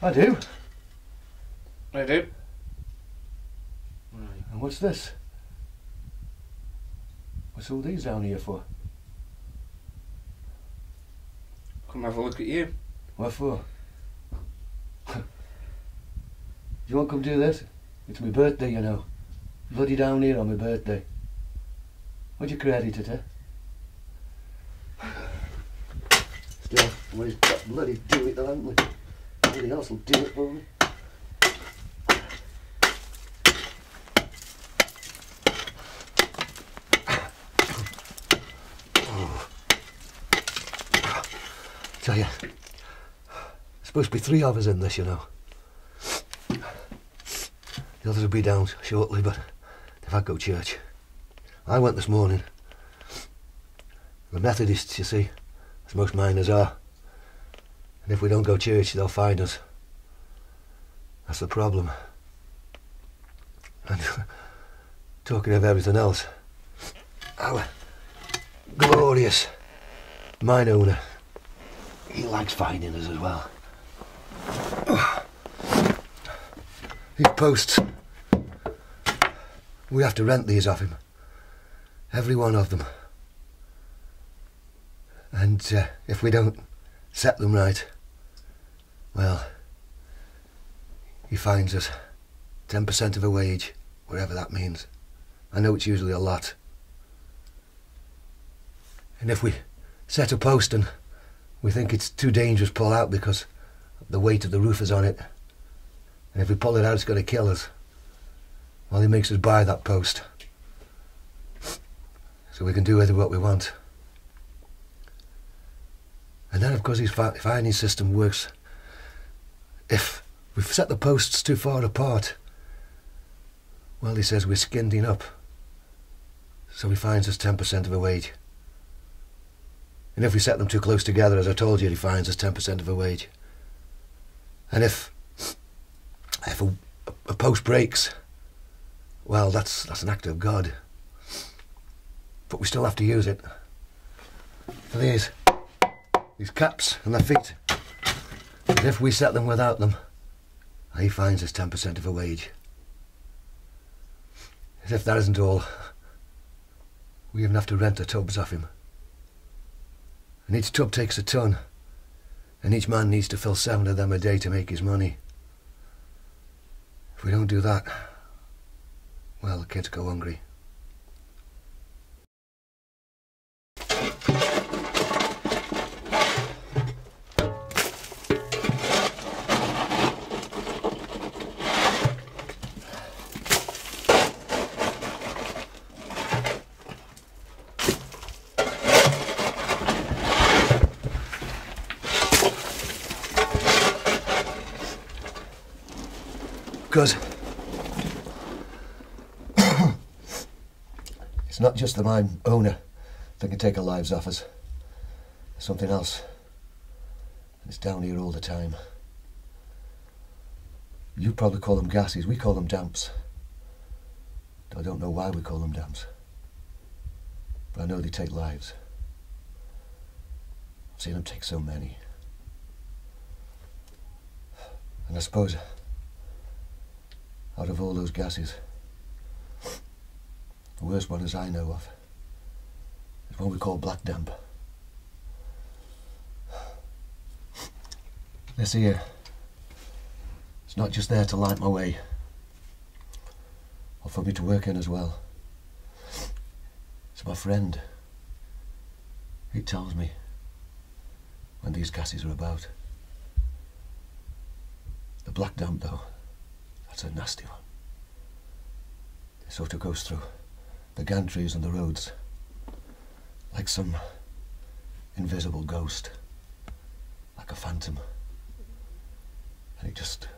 I do. I do. Right. And what's this? What's all these down here for? Come have a look at you. What for? Do you want to come do this? It's my birthday, you know. Bloody down here on my birthday. What'd you credit it, eh? Still, we've got to bloody do it, though, haven't we? Anything else will do it for me. Tell you, there's supposed to be 3 of us in this, you know. The others will be down shortly, but they've had to go to church. I went this morning. The Methodists, you see, as most miners are. And if we don't go to church, they'll find us. That's the problem. And talking of everything else, our glorious mine owner, he likes finding us as well. These posts, we have to rent these off him. Every one of them. And if we don't set them right, well, he fines us 10% of a wage, whatever that means. I know it's usually a lot. And if we set a post and we think it's too dangerous to pull out because the weight of the roof is on it, and if we pull it out it's going to kill us, well, he makes us buy that post so we can do with it what we want. And then of course his fining system works. If we've set the posts too far apart, well, he says we're skinding up, so he fines us 10% of a wage. And if we set them too close together, as I told you, he fines us 10% of a wage. And if a post breaks, well, that's an act of God. But we still have to use it. For these caps on their feet. And if we set them without them, he fines us 10% of a wage. As if that isn't all, we even have to rent the tubs off him. And each tub takes a ton, and each man needs to fill 7 of them a day to make his money. If we don't do that, well, the kids go hungry. Because it's not just the mine owner that can take our lives off us. There's something else. And it's down here all the time. You probably call them gases, we call them damps. I don't know why we call them damps. But I know they take lives. I've seen them take so many. And I suppose out of all those gases, the worst one as I know of is one we call black damp. This here, it's not just there to light my way, or for me to work in as well. It's my friend. He tells me when these gases are about. The black damp though, that's a nasty one. It sort of goes through the gantries and the roads like some invisible ghost, like a phantom, and it just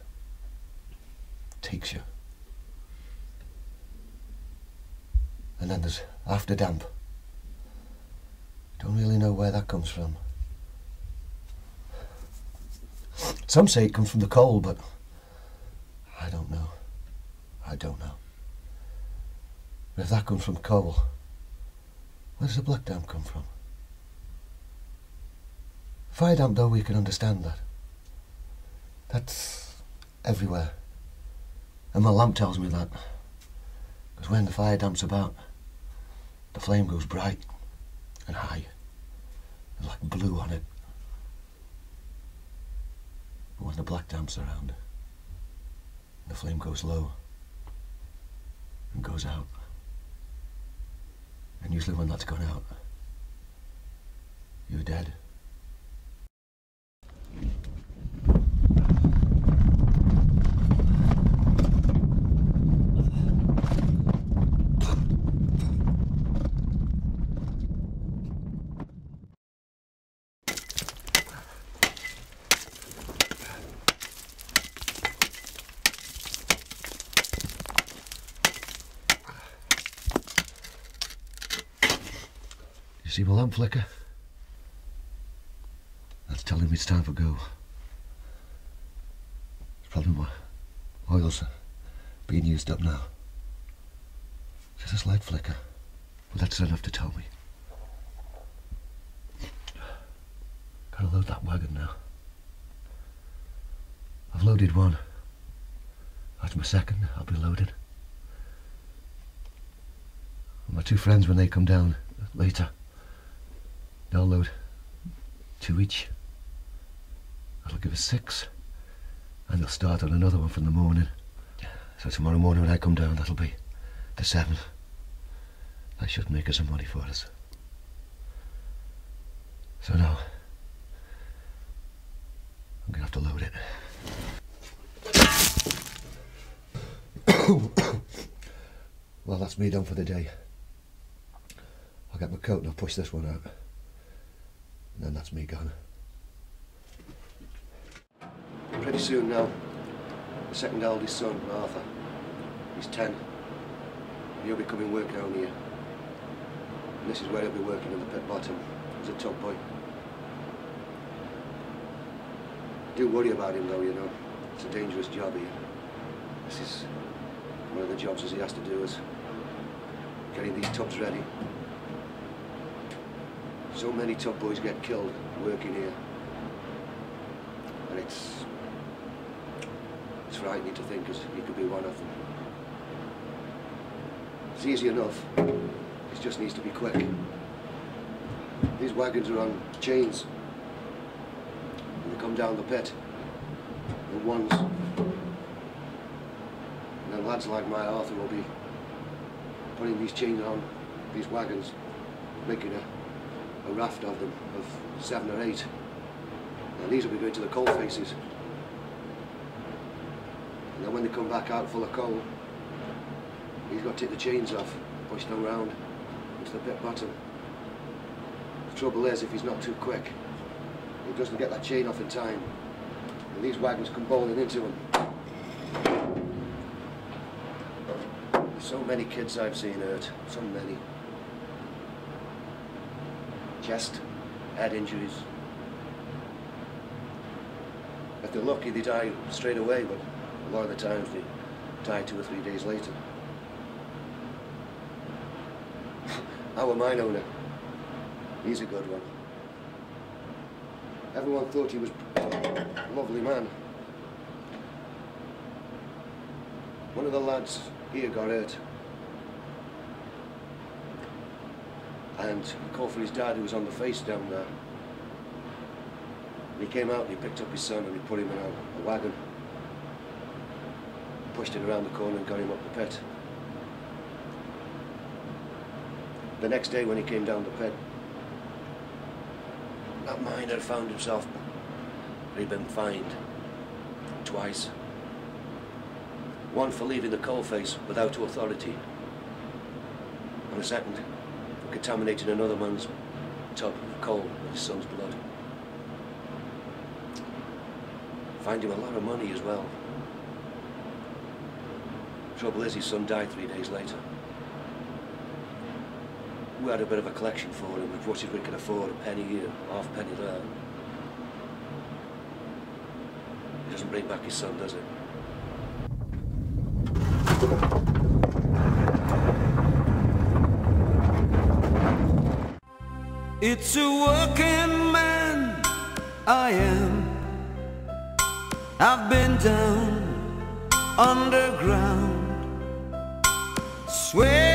takes you. And then there's after damp. Don't really know where that comes from. Some say it comes from the coal, but I don't know. I don't know. But if that comes from coal, where does the black damp come from? Fire damp, though, we can understand that. That's everywhere. And my lamp tells me that. Because when the fire damps about, the flame goes bright and high and like blue on it. But when the black damps around, the flame goes low and goes out. And usually when that's gone out, you're dead. You see my lamp flicker? That's telling me it's time for go. It's probably my oil's being used up now. Just a slight flicker. Well, that's enough to tell me. Gotta load that wagon now. I've loaded one. That's my second. I'll be loading. And my two friends, when they come down later, they'll load 2 each. That'll give us 6. And they'll start on another one from the morning. So tomorrow morning when I come down, that'll be the 7. That should make us some money for us. So now, I'm gonna have to load it. Well, that's me done for the day. I'll get my coat and I'll push this one out. And then that's me gone. Pretty soon now, the second eldest son, Arthur, he's 10. And he'll be coming work down here. And this is where he'll be working in the pit bottom as a tug boy. I do worry about him though, you know. It's a dangerous job here. This is one of the jobs as he has to do is getting these tubs ready. So many tug boys get killed working here. And it's frightening to think as he could be one of them. It's easy enough. It just needs to be quick. These wagons are on chains. And they come down the pit in ones. And then lads like my Arthur will be putting these chains on these wagons, making a raft of them of 7 or 8. And these will be going to the coal faces. And then when they come back out full of coal, he's got to take the chains off, push them round into the pit bottom. The trouble is, if he's not too quick, he doesn't get that chain off in time, and these wagons come bowling into him. So many kids I've seen hurt, so many. Chest, head injuries. If they're lucky, they die straight away, but a lot of the times they die 2 or 3 days later. Our mine owner, he's a good one. Everyone thought he was a lovely man. One of the lads here got hurt. And he called for his dad, who was on the face down there. And he came out and he picked up his son and he put him in a wagon. Pushed him around the corner and got him up the pit. The next day when he came down the pit, that miner found himself, he'd been fined twice. One for leaving the coalface without authority, and the second for contaminating another man's tub of coal with his son's blood. Fined him a lot of money as well. Trouble is, his son died 3 days later. We had a bit of a collection for him, as much as we could afford, a penny here, half a penny there. He doesn't bring back his son, does it? It's a working man I am, I've been down underground, swear